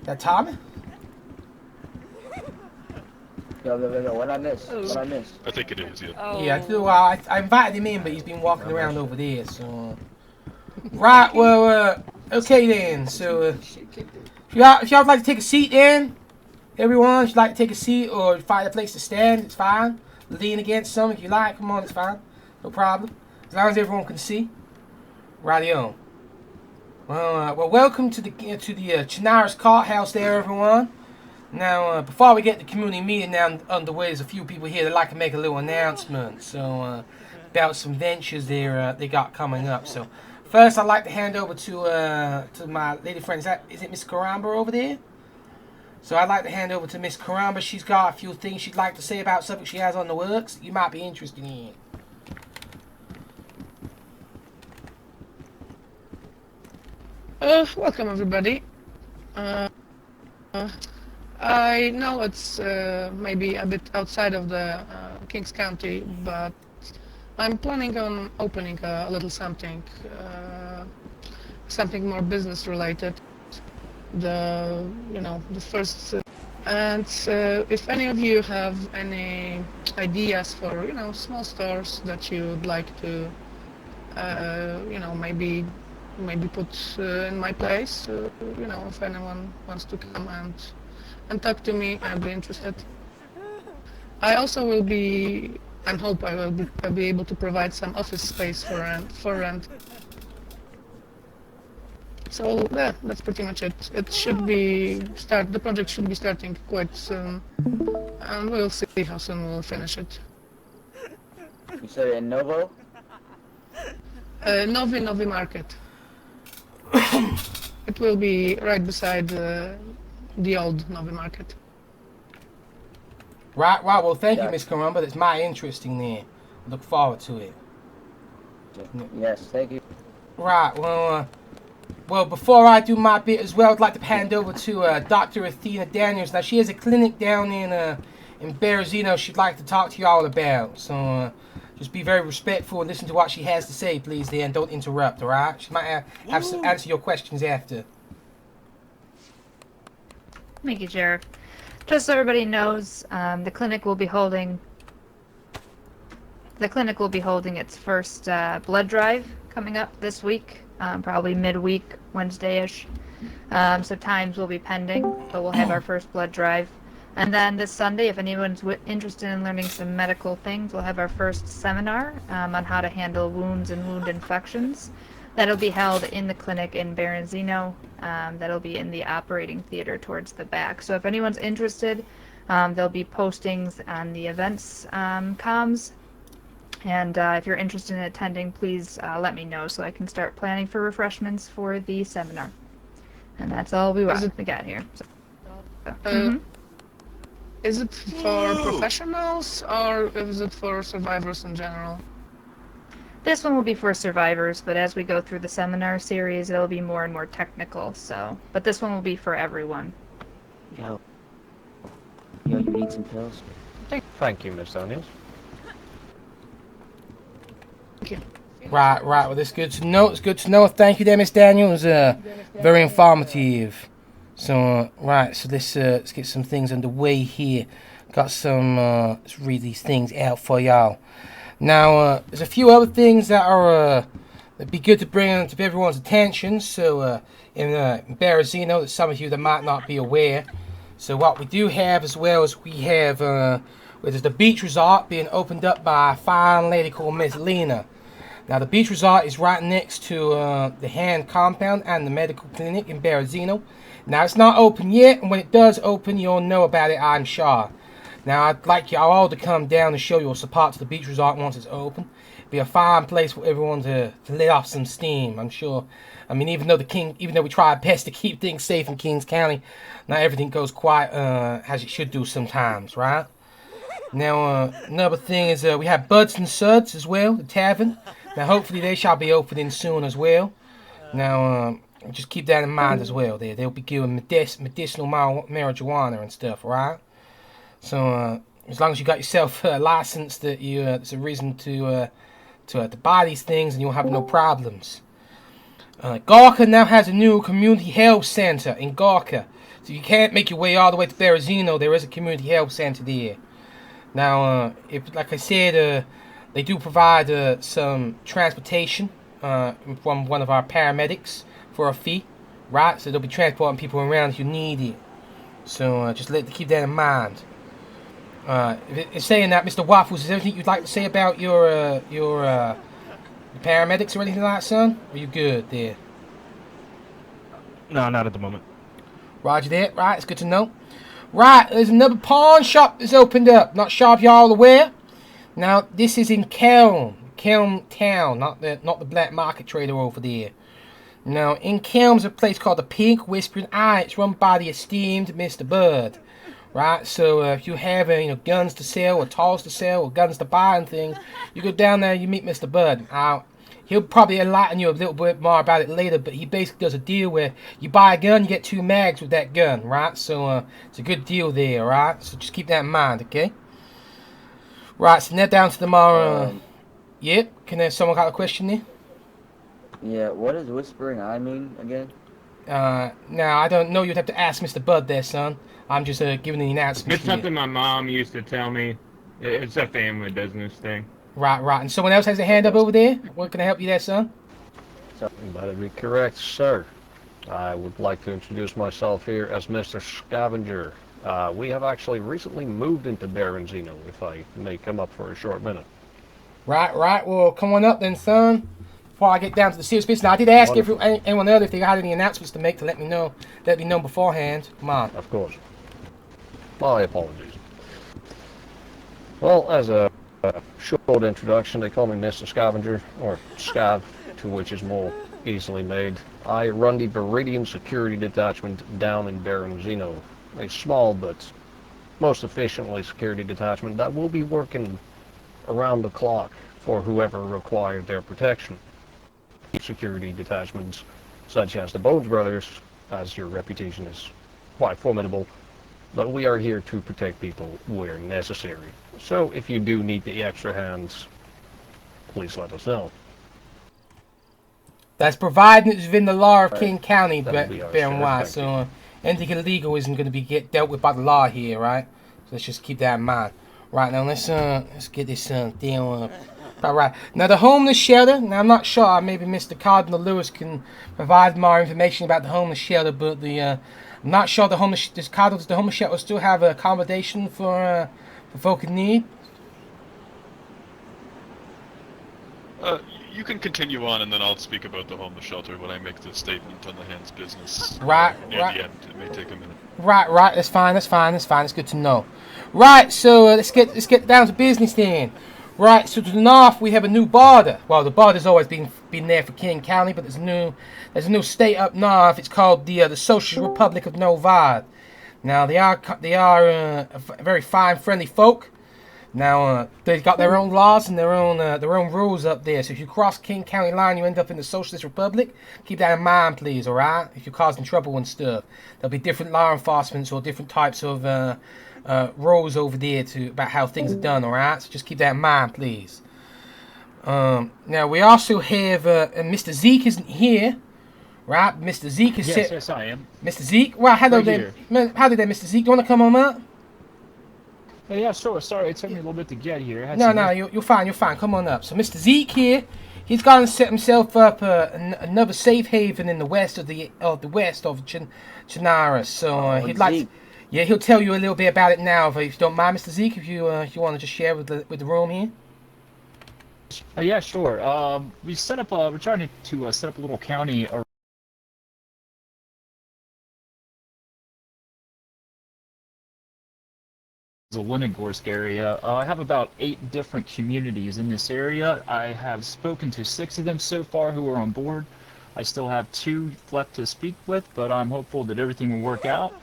That Tommy? Yo, what I missed? What I missed? I think it is, yeah. Oh. Yeah, I invited him in, but he's been walking around over there, so... Right, well, okay then, so... if y'all would like to take a seat then, everyone, if you'd like to take a seat or find a place to stand, it's fine. Lean against some if you like, come on, it's fine. No problem. As long as everyone can see. Rightio. Well, welcome to the Chinaris Cart House there, everyone. Now, before we get the community meeting now underway, there's a few people here that like to make a little announcement. So, about some ventures they got coming up. So, first, I'd like to hand over to my lady friend. Is it Miss Karamba over there? So, I'd like to hand over to Miss Karamba. She's got a few things she'd like to say about something she has on the works that you might be interested in. Welcome everybody. I know it's maybe a bit outside of the Kings County, but I'm planning on opening a little something more business related. The first and if any of you have any ideas for small stores that you'd like to maybe put in my place, if anyone wants to come and talk to me, I'd be interested. I also will be, and hope I'll be able to provide some office space for rent. So yeah, that's pretty much it. The project should be starting quite soon, and we'll see how soon we'll finish it. You said in Novo? Novi Market. It will be right beside the old Novi Market. Right, well, thank you, Miss Karamba. That's my interest in there. Look forward to it. Yes, thank you. Right, well, before I do my bit as well, I'd like to hand over to Dr. Athena Daniels. Now, she has a clinic down in Berezino she'd like to talk to you all about. So, just be very respectful and listen to what she has to say, please, there, and don't interrupt, all right? She might have to answer your questions after. Thank you, Sheriff. Just so everybody knows, the clinic will be holding its first blood drive coming up this week, probably midweek, Wednesday-ish. So times will be pending, but we'll have our first blood drive. And then this Sunday, if anyone's interested in learning some medical things, we'll have our first seminar on how to handle wounds and wound infections. That'll be held in the clinic in Berezino. That'll be in the operating theater towards the back. So if anyone's interested, there'll be postings on the events comms. And if you're interested in attending, please let me know so I can start planning for refreshments for the seminar. And that's all we got here. So, Is it for professionals or is it for survivors in general? This one will be for survivors, but as we go through the seminar series, it'll be more and more technical. But this one will be for everyone. Yo, you need some pills? Thank you, Miss Daniels. Thank you. Right, well, that's good to know. It's good to know. Thank you there, Miss Daniels. Very informative. So, right, so let's get some things underway here. Got some, let's read these things out for y'all. Now, there's a few other things that'd be good to bring to everyone's attention. So, in Berezino, that some of you that might not be aware. So, what we do have as well is we have, there's the beach resort being opened up by a fine lady called Miss Lena. Now, the beach resort is right next to the hand compound and the medical clinic in Berezino. Now, it's not open yet, and when it does open, you'll know about it, I'm sure. Now, I'd like y'all all to come down and show your support to the beach resort once it's open. It'll be a fine place for everyone to let off some steam, I'm sure. I mean, even though we try our best to keep things safe in Kings County, not everything goes quite as it should do sometimes, right? Now, another thing is we have Buds and Suds as well, the tavern. Now, hopefully they shall be opening soon as well. Now, just keep that in mind as well. They'll be giving medicinal marijuana and stuff, right? So, as long as you got yourself a license that there's a reason to buy these things, and you'll have no problems. Gorka now has a new community health center in Gorka. So you can't make your way all the way to Berezino. There is a community health center there. Now, if, like I said, they do provide some transportation from one of our paramedics for a fee, right? So they'll be transporting people around if you need it. So just keep that in mind. In saying that, Mr. Waffles, is there anything you'd like to say about your paramedics or anything like that, son? Are you good there? No, not at the moment. Roger that. Right, it's good to know. Right, there's another pawn shop that's opened up. Not sure if y'all aware. Now, this is in Kelm Town, not the black market trader over there. Now, in Kelm's a place called the Pink Whispering Eye. It's run by the esteemed Mr. Bird. Right, so if you have guns to sell or toys to sell or guns to buy and things, you go down there and you meet Mr. Bird. He'll probably enlighten you a little bit more about it later, but he basically does a deal where you buy a gun, you get 2 mags with that gun, right? So it's a good deal there, right? So just keep that in mind, okay? Right, so now down to tomorrow. Yep, can someone got a question there? Yeah, what does Whispering Eye mean again? Now, I don't know. You'd have to ask Mr. Bud there, son. I'm just giving the announcement. It's something my mom used to tell me. It's a family business thing. Right. And someone else has a hand up over there? What can I help you there, son? That'd be correct, sir. I would like to introduce myself here as Mr. Scavenger. We have actually recently moved into Berenzino, if I may come up for a short minute. Right. Well, come on up then, son. Before I get down to the serious business. Now, I did ask anyone else if they had any announcements to make to let me know. Let me know beforehand. Come on. Of course. My apologies. Well, as a short introduction, they call me Mr. Scavenger, or Scav, to which is more easily made. I run the Viridian Security Detachment down in Berenzino, a small but most efficiently security detachment that will be working around the clock for whoever required their protection. Security detachments such as the Bones Brothers, as your reputation is quite formidable, but we are here to protect people where necessary. So if you do need the extra hands, please let us know. That's providing it's within the law of King County, That'll bear in mind. So anything illegal isn't going to be dealt with by the law here, right? So let's just keep that in mind. Right, now let's get this deal up. Alright, now the homeless shelter, now I'm not sure, maybe Mr. Cardinal Lewis can provide more information about the homeless shelter, but I'm not sure the homeless shelter will still have accommodation for folk in need. You can continue on, and then I'll speak about the homeless shelter when I make the statement on the hand's business. Right. The end. It may take a minute. Right, that's fine, it's good to know. Right, so let's get down to business then. Right, so to the north we have a new border. Well, the border's always been there for King County, but there's a new state up north. It's called the Socialist Republic of Novad. Now they are a very fine, friendly folk. Now they've got their own laws and their own rules up there. So if you cross King County line, you end up in the Socialist Republic. Keep that in mind, please. All right, if you're causing trouble and stuff, there'll be different law enforcements or different types of rules over there about how things are done, alright? So just keep that in mind, please. Now we also have Mr. Zeke isn't here, right? Mr. Zeke is Yes, I am. Mr. Zeke? Well, hello Right there. Howdy there, Mr. Zeke. Do you want to come on up? Yeah, sure. Sorry, it took me a little bit to get here. No, you're fine. Come on up. So Mr. Zeke here, he's gone and set himself up another safe haven in the west of Chinaris. So he'd like to, yeah, he'll tell you a little bit about it now, if you don't mind, Mr. Zeke, if you want to just share with the room here. Yeah, sure. We're trying to set up a little county around the Leningorsk area. I have about 8 different communities in this area. I have spoken to 6 of them so far who are on board. I still have 2 left to speak with, but I'm hopeful that everything will work out.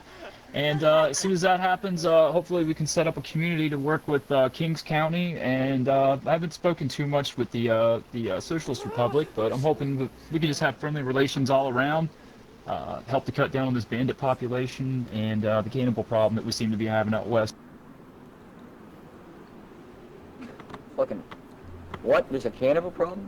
And as soon as that happens, hopefully we can set up a community to work with Kings County. And I haven't spoken too much with the Socialist Republic, but I'm hoping that we can just have friendly relations all around, help to cut down on this bandit population and the cannibal problem that we seem to be having out west. Fucking what? There's a cannibal problem?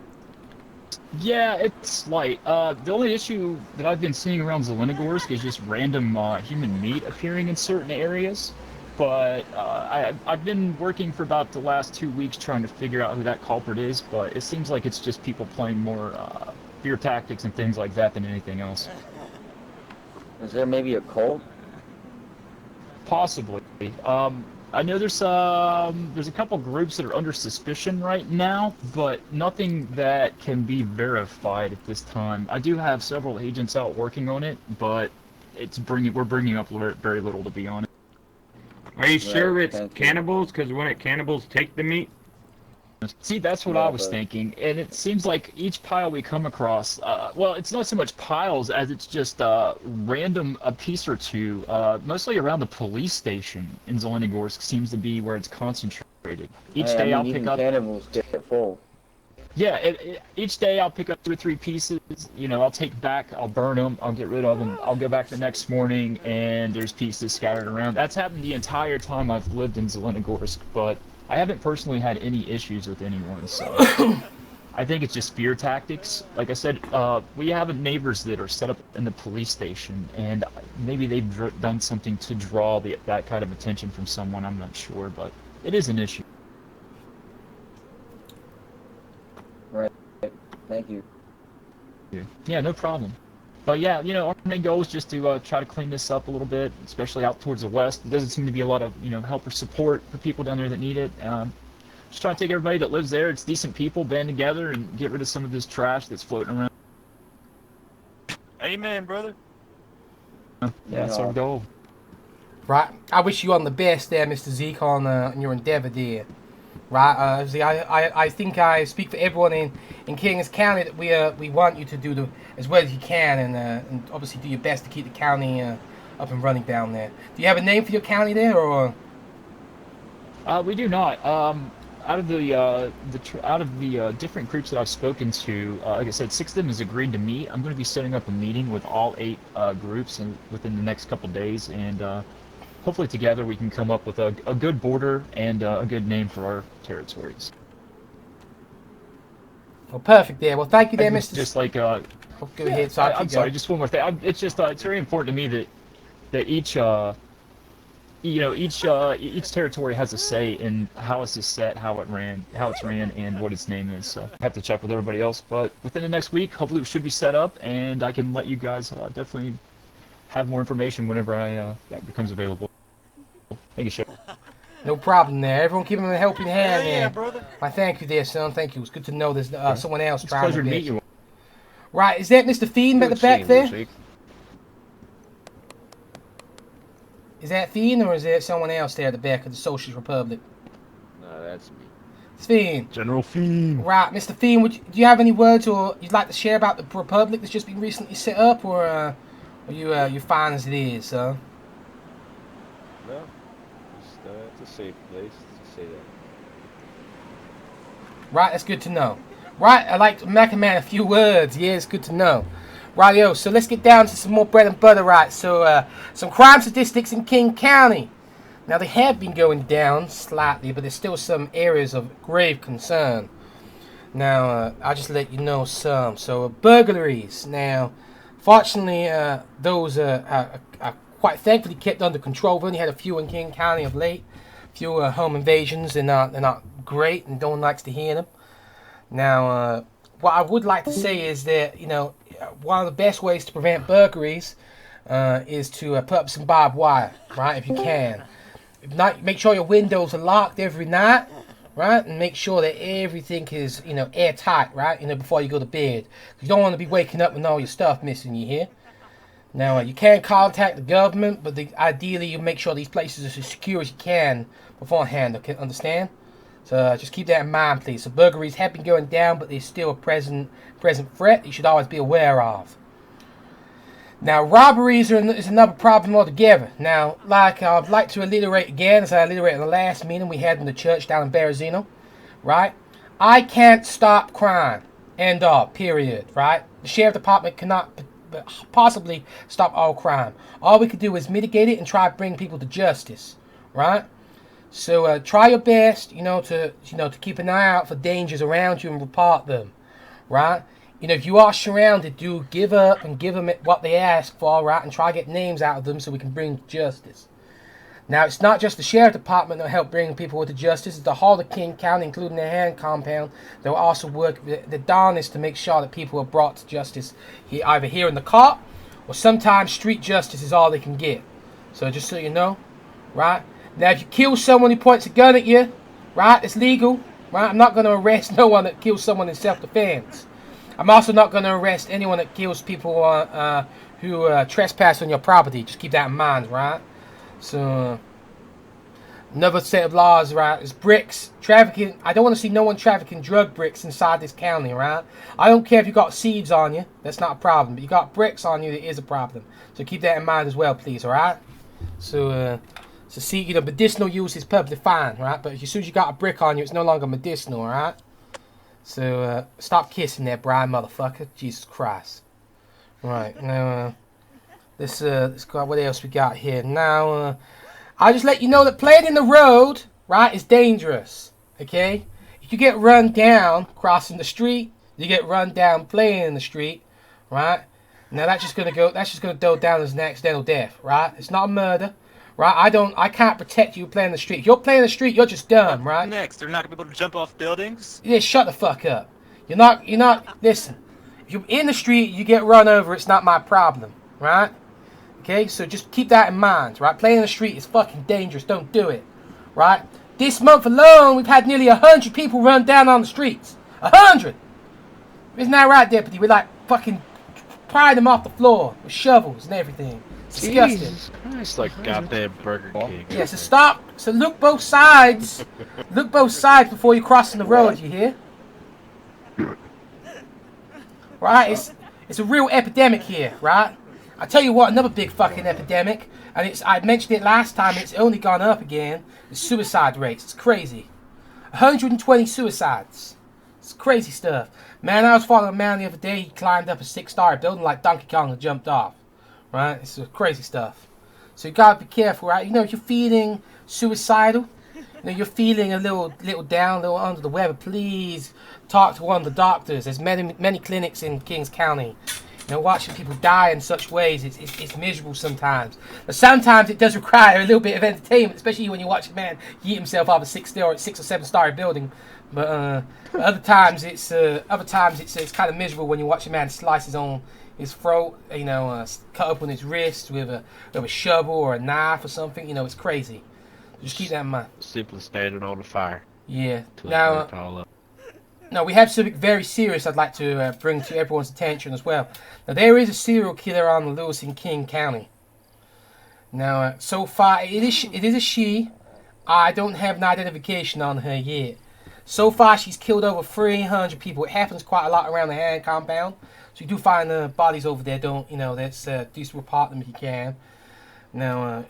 Yeah, it's light. The only issue that I've been seeing around Zelenogorsk is just random human meat appearing in certain areas. But I've been working for about the last 2 weeks trying to figure out who that culprit is, but it seems like it's just people playing more fear tactics and things like that than anything else. Is there maybe a cult? Possibly. I know there's a couple groups that are under suspicion right now, but nothing that can be verified at this time. I do have several agents out working on it, but we're bringing up very little, to be honest. Are you sure it's thank you. cannibals? Because wouldn't cannibals take the meat? See, that's what Yeah, I was but- thinking, and it seems like each pile we come across, well, it's not so much piles as it's just random a piece or two, mostly around the police station in Zelenogorsk seems to be where it's concentrated. Each day I'll pick even up, cannibals get full. yeah, each day I'll pick up 2 or 3 pieces. You know, I'll take back, I'll burn them, I'll get rid of them. I'll go back the next morning, and there's pieces scattered around. That's happened the entire time I've lived in Zelenogorsk, but I haven't personally had any issues with anyone, so I think it's just fear tactics. Like I said, we have neighbors that are set up in the police station, and maybe they've done something to draw that kind of attention from someone. I'm not sure, but it is an issue. Thank you. Yeah, no problem. But yeah, you know, our main goal is just to try to clean this up a little bit, especially out towards the west. There doesn't seem to be a lot of, you know, help or support for people down there that need it. Just trying to take everybody that lives there, it's decent people, band together and get rid of some of this trash that's floating around. Amen, brother. Yeah, that's our goal. Right. I wish you on the best there, Mr. Zeke, on your endeavour there. Right. I think I speak for everyone in Kings County that we want you to do as well as you can, and obviously do your best to keep the county up and running down there. Do you have a name for your county there, or? We do not. Out of the different groups that I've spoken to, like I said, 6 of them has agreed to meet. I'm going to be setting up a meeting with all 8 groups within the next couple days, and hopefully together we can come up with a good border and a good name for our territories. Well, perfect there. Well, thank you there, And Mr. Just like Go ahead. Sorry, I'm keep sorry, going. just one more thing. It's just it's very important to me that each each territory has a say in how it's set, how it's ran, and what its name is. So I have to check with everybody else, but within the next week, hopefully it should be set up, and I can let you guys definitely have more information whenever that becomes available. Thank you, Shep. No problem there. Everyone give him a helping hand Yeah, there. brother. Why, thank you there, son. Thank you. It's good to know there's someone else It's a trying pleasure to their meet best. you. Right, is that Mr. Fiend at the Good back seeing there? you, Zeke. Is that Fiend, or is there someone else there at the back of the Socialist Republic? No, that's me. It's Fiend. General Fiend. Right, Mr. Fiend, do you have any words or you'd like to share about the Republic that's just been recently set up, or are you fine as it is, sir? No, just it's a safe place to say that. Right, that's good to know. Right, I'd like to recommend a few words. Yeah, it's good to know. Rightio, so let's get down to some more bread and butter, right? So, some crime statistics in King County. Now, they have been going down slightly, but there's still some areas of grave concern. Now, I'll just let you know some. So, burglaries. Now, fortunately, those are quite thankfully kept under control. We've only had a few in King County of late. A few home invasions. They're not great, and no one likes to hear them. Now, what I would like to say is that, you know, one of the best ways to prevent burglaries is to put up some barbed wire, right, if you can. If not, make sure your windows are locked every night, right, and make sure that everything is, you know, airtight, right, you know, before you go to bed. You don't want to be waking up with all your stuff missing, you hear? Now, you can contact the government, but ideally you make sure these places are as secure as you can beforehand, okay, understand? So just keep that in mind, please. So burglaries have been going down, but there's still a present threat you should always be aware of. Now, robberies is another problem altogether. Now, like I'd like to alliterate again, as I alliterated in the last meeting we had in the church down in Berezino, right? I can't stop crime. End of. Period. Right? The sheriff department cannot possibly stop all crime. All we can do is mitigate it and try to bring people to justice. Right? So try your best, to keep an eye out for dangers around you and report them, right? you know, if you are surrounded, do give up and give them what they ask for, right? And try to get names out of them so we can bring justice. Now, it's not just the sheriff department that will help bring people to justice. It's the whole of King County, including the hand compound. They'll also work the darnest to make sure that people are brought to justice either here in the court or sometimes street justice is all they can get. So just so you know, right? Now, if you kill someone who points a gun at you, right, it's legal, right? I'm not going to arrest no one that kills someone in self-defense. I'm also not going to arrest anyone that kills people who trespass on your property. Just keep that in mind, right? So, another set of laws, right, is bricks. Trafficking. I don't want to see no one trafficking drug bricks inside this county, right? I don't care if you got seeds on you. That's not a problem. But you got bricks on you, that is a problem. So keep that in mind as well, please, alright? So, see, you know, medicinal use is perfectly fine, right? But as soon as you got a brick on you, it's no longer medicinal, alright? So, stop kissing that Brian motherfucker. Jesus Christ. Right, now, let's go, what else we got here? Now, I'll just let you know that playing in the road, right, is dangerous, okay? If you get run down crossing the street, you get run down playing in the street, right? Now, that's just going to go down as an accidental death, right? It's not a murder. Right, I can't protect you playing the street. If you're playing the street, you're just dumb, right? Next, they're not gonna be able to jump off buildings. Yeah, shut the fuck up. You're not. Listen, if you're in the street, you get run over. It's not my problem, right? Okay, so just keep that in mind, right? Playing in the street is fucking dangerous. Don't do it, right? This month alone, we've had nearly 100 people run down on the streets. 100. Isn't that right, deputy? We like fucking pry them off the floor with shovels and everything. Disgusting. It's like goddamn Burger King. Yeah, so stop. So look both sides. Look both sides before you're crossing the road, you hear? Right? It's a real epidemic here, right? I tell you what, another big fucking epidemic, and I mentioned it last time, it's only gone up again, the suicide rates. It's crazy. 120 suicides. It's crazy stuff. Man, I was following a man the other day, he climbed up a 6-story building like Donkey Kong and jumped off. Right? It's crazy stuff. So you gotta be careful, right? You know, if you're feeling suicidal, you know, you're feeling a little down, a little under the weather, please talk to one of the doctors. There's many clinics in Kings County. You know, watching people die in such ways, it's miserable sometimes. But sometimes it does require a little bit of entertainment, especially when you watch a man yeet himself off a 6 or 7-story building. But other times it's kind of miserable when you watch a man slice his throat, you know, cut up on his wrist with a shovel or a knife or something. You know, it's crazy. Just keep that in mind. Simply standing on the fire. Yeah. Now, we have something very serious I'd like to bring to everyone's attention as well. Now, there is a serial killer on the loose in King County. Now, so far, it is a she. I don't have an identification on her yet. So far, she's killed over 300 people. It happens quite a lot around the hand compound. So you do find bodies over there. Do report them if you can. Now,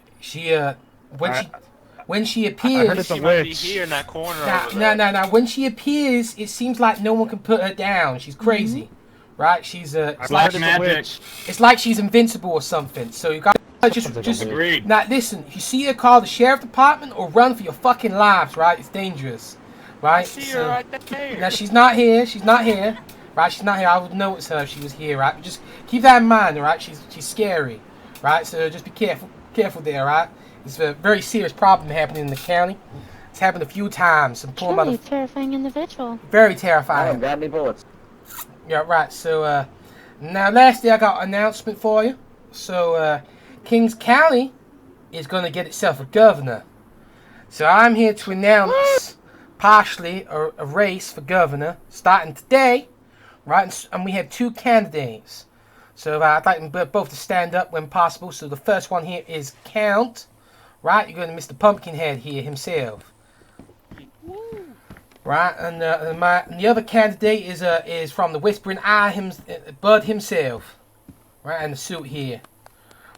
when she appears, She might be here in that corner. No. When she appears, it seems like no one can put her down. She's crazy, right? She's it's like she's invincible or something. So you got just agreed. Now listen, if you see her, call the sheriff department or run for your fucking lives, right? It's dangerous, right? I see her right there. Now she's not here. Right, she's not here. I would notice her if she was here, right? But just keep that in mind, all right? She's scary, right? So just be careful there, right? It's a very serious problem happening in the county. It's happened a few times. Some poor Truly terrifying individual. Very I terrifying. haven't got any bullets. Yeah, right. So now, lastly, I got an announcement for you. So Kings County is going to get itself a governor. So I'm here to announce partially a race for governor starting today. Right, and we have 2 candidates. So I'd like them both to stand up when possible. So the first one here is Count. Right, you're going to Mr. Pumpkinhead here himself. Right, and the other candidate is from the Whispering Eye, Bud himself. Right, and the suit here.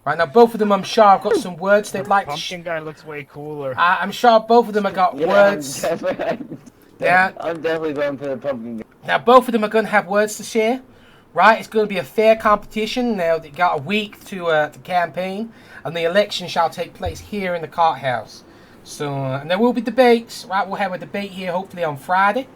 Right, now both of them, I'm sure, have got some words they'd like to Pumpkin guy looks way cooler. I'm sure both of them have got words. I'm definitely going for the pumpkin guy. Now, both of them are going to have words to share, right? It's going to be a fair competition. Now, they got a week to campaign, and the election shall take place here in the courthouse. So, and there will be debates, right? We'll have a debate here hopefully on Friday,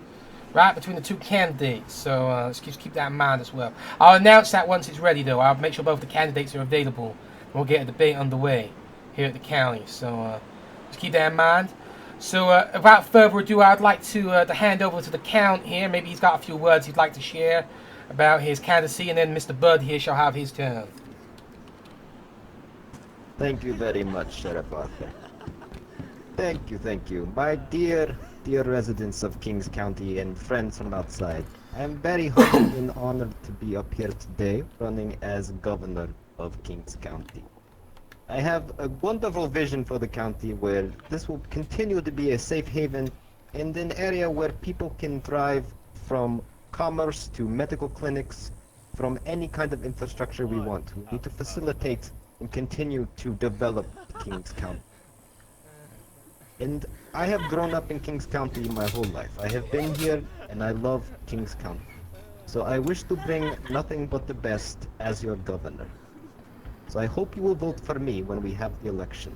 right, between the two candidates. So let's just keep that in mind as well. I'll announce that once it's ready, though. I'll make sure both the candidates are available. We'll get a debate underway here at the county. So just keep that in mind. So without further ado, I'd like to hand over to the Count here. Maybe he's got a few words he'd like to share about his candidacy, and then Mr. Bud here shall have his turn. Thank you very much, Sheriff Arthur. Thank you. My dear residents of Kings County and friends from outside, I am very humbled and honored to be up here today running as governor of Kings County. I have a wonderful vision for the county where this will continue to be a safe haven and an area where people can thrive, from commerce to medical clinics, from any kind of infrastructure we want. We need to facilitate and continue to develop Kings County. And I have grown up in Kings County my whole life. I have been here and I love Kings County. So I wish to bring nothing but the best as your governor. So I hope you will vote for me when we have the election.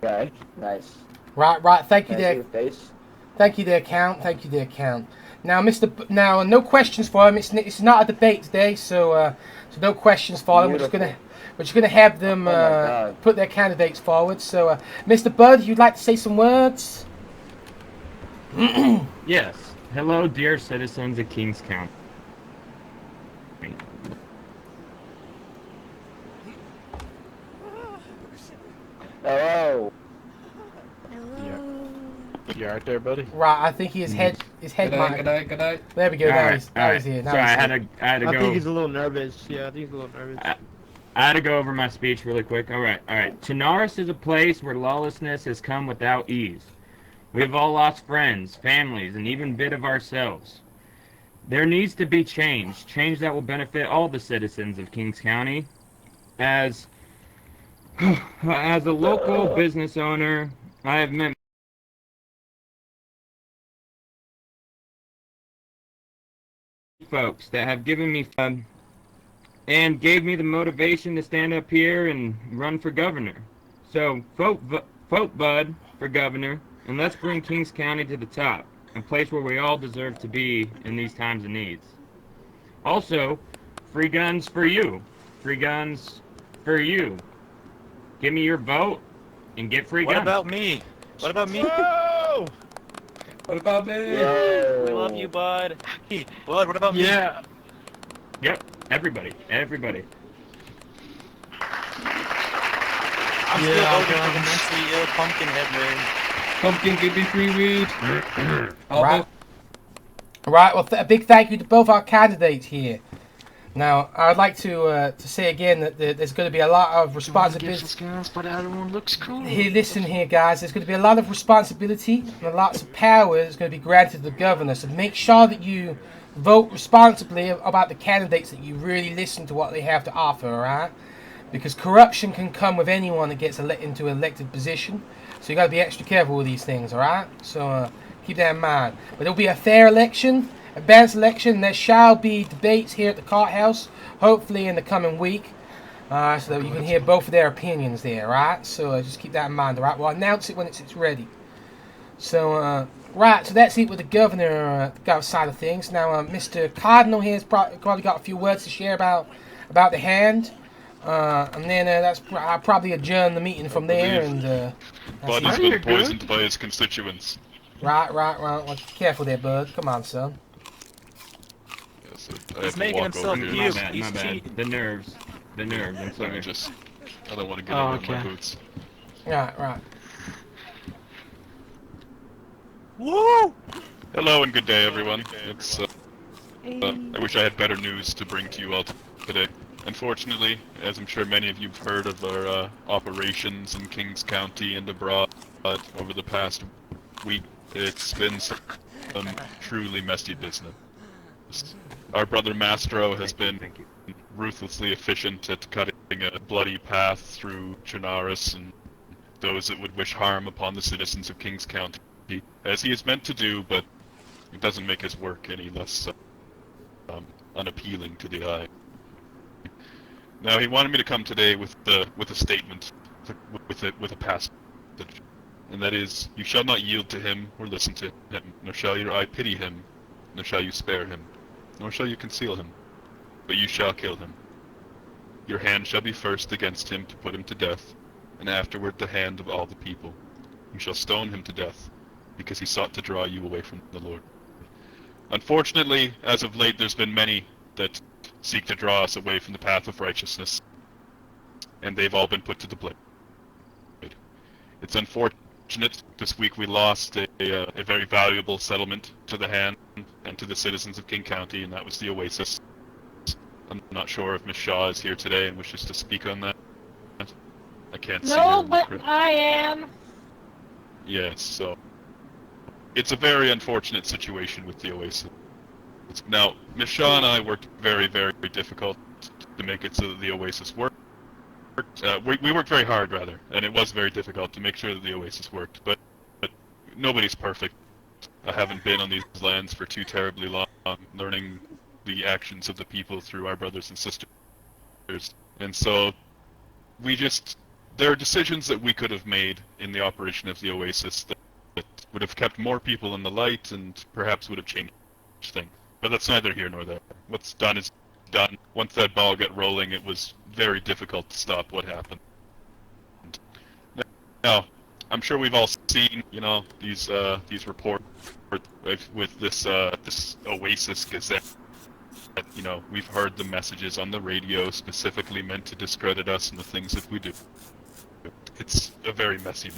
Okay, nice. Right. Thank you Can I see there. your face? Thank you there, Count. Now, now no questions for him. It's not a debate today, so no questions for him. We're just gonna have them put their candidates forward. So, Mr. Bud, you'd like to say some words? Yes. Hello, dear citizens of Kings County. Hello. You alright there, buddy? Right, I think his head Good night. There we go. Now he's here. Now Sorry, he's I here. had to go. I think he's a little nervous. Yeah, I think he's a little nervous. I had to go over my speech really quick. All right. Chinaris is a place where lawlessness has come without ease. We have all lost friends, families, and even a bit of ourselves. There needs to be change that will benefit all the citizens of Kings County. As a local business owner, I have met folks that have given me fun and gave me the motivation to stand up here and run for governor. So vote Bud for governor, and let's bring Kings County to the top, a place where we all deserve to be in these times of needs. Also, free guns for you. Free guns for you. Give me your vote and get free guns. What about me? What about me? Whoa! What about me? We love you, Bud. Hey, Bud, what about me? Yeah. Yep, everybody. I'm still voting for the mentally ill Pumpkinhead man. Pumpkin, give me free weed. Right. Well, a big thank you to both our candidates here. Now, I would like to say again that there's going to be a lot of responsibility. But everyone looks cool. Here, listen here, guys. There's going to be a lot of responsibility and lots of power that's going to be granted to the governor. So make sure that you vote responsibly about the candidates, that you really listen to what they have to offer, all right? Because corruption can come with anyone that gets elected into an elected position. So you got to be extra careful with these things, all right? So keep that in mind. But there'll be a fair election. A balanced election. There shall be debates here at the courthouse, hopefully in the coming week, so that you can hear both of their opinions there, right? So just keep that in mind, all right? We'll announce it when it's ready. So, right, so that's it with the governor side of things. Now, Mr. Cardinal here has probably got a few words to share about the hand, and then I'll probably adjourn the meeting from there. And Bud has been poisoned by his constituents. Right. Well, careful there, Bud. Come on, son. He's making himself puke. He's cheating. The nerves. I'm sorry. I don't want to get over my boots. Right. Woo! Hello and good day, everyone. It's I wish I had better news to bring to you all today. Unfortunately, as I'm sure many of you have heard of our operations in Kings County and abroad over the past week, it's been some truly messy business. Our brother Mastro has been ruthlessly efficient at cutting a bloody path through Chinaris and those that would wish harm upon the citizens of Kings County, as he is meant to do, but it doesn't make his work any less unappealing to the eye. Now, he wanted me to come today with a statement, with a passage. and that is, you shall not yield to him or listen to him, nor shall your eye pity him, nor shall you spare him, nor shall you conceal him, but you shall kill him. Your hand shall be first against him to put him to death, and afterward the hand of all the people. You shall stone him to death, because he sought to draw you away from the Lord. Unfortunately, as of late, there's been many that seek to draw us away from the path of righteousness, and they've all been put to the blade. It's unfortunate. This week we lost a very valuable settlement to the hand and to the citizens of King County, and that was the Oasis. I'm not sure if Miss Shaw is here today and wishes to speak on that. I can't see her. No, but I am. Yes, so it's a very unfortunate situation with the Oasis. Now, Miss Shaw and I worked very, very difficult to make it so that the Oasis worked. We worked very hard, rather, and it was very difficult to make sure that the Oasis worked, but nobody's perfect. I haven't been on these lands for too terribly long, learning the actions of the people through our brothers and sisters. And so, there are decisions that we could have made in the operation of the Oasis that would have kept more people in the light and perhaps would have changed things. But that's neither here nor there. What's done is done. Once that ball got rolling, it was very difficult to stop what happened. Now, I'm sure we've all seen, these reports with this Oasis Gazette. We've heard the messages on the radio specifically meant to discredit us and the things that we do. It's a very messy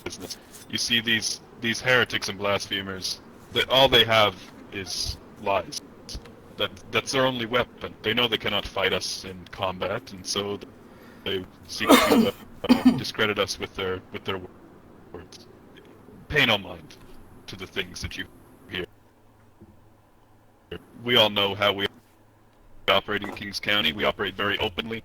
business. You see these heretics and blasphemers, that all they have is lies. That's their only weapon. They know they cannot fight us in combat, and so they seek to discredit us with their words. Pay no mind to the things that you hear. We all know how we operate in Kings County. We operate very openly.